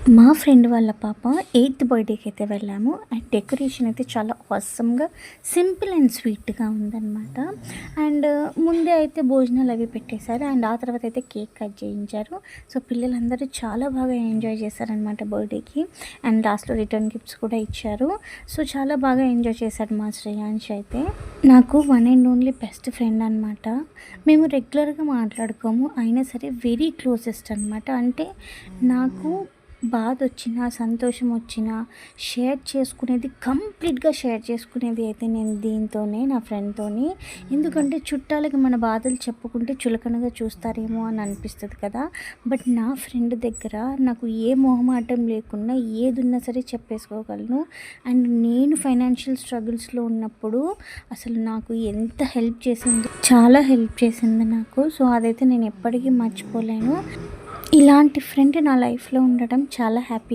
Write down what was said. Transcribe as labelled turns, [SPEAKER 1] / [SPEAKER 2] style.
[SPEAKER 1] మా ఫ్రెండ్ వాళ్ళ పాప ఎయిత్ బర్త్డేకి అయితే వెళ్ళాము. అండ్ డెకరేషన్ అయితే చాలా ఆసమ్‌గా సింపుల్ అండ్ స్వీట్‌గా ఉందనమాట. అండ్ ముందే అయితే భోజనాలు అవి పెట్టేశారు. అండ్ ఆ తర్వాత అయితే కేక్ కట్ చేయించారు. సో, పిల్లలందరూ చాలా బాగా ఎంజాయ్ చేశారనమాట బర్త్డేకి. అండ్ లాస్ట్‌లో రిటర్న్ గిఫ్ట్స్ కూడా ఇచ్చారు. సో, చాలా బాగా ఎంజాయ్ చేశాడు మా శ్రేయాంష్ అయితే. నాకు one and only best friend అనమాట. మేము రెగ్యులర్‌గా మాట్లాడుకోము. అయినా సరే వెరీ క్లోజెస్ట్ అనమాట. అంటే నాకు బాధొచ్చినా, సంతోషమొచ్చినా కంప్లీట్‌గా షేర్ చేసుకునేది అయితే నేను దీంతోనే, నా ఫ్రెండ్‌తోని. ఎందుకంటే చుట్టాలకి మన బాధలు చెప్పుకుంటే చులకనగా చూస్తారేమో అని అనిపిస్తది కదా! బట్ నా ఫ్రెండ్ దగ్గర నాకు ఏ మొహమాటం లేకుండా ఏదున్నా సరే చెప్పేసుకోగలను. అండ్ నేను ఫైనాన్షియల్ స్ట్రగుల్స్‌లో ఉన్నప్పుడు అసలు నాకు ఎంత హెల్ప్ చేసిందో, చాలా హెల్ప్ చేసింది నాకు. సో, అదైతే నేను ఎప్పటికీ మర్చిపోలేను. ఇలాంటి ఫ్రెండ్ నా లైఫ్‌లో ఉండడం చాలా హ్యాపీ.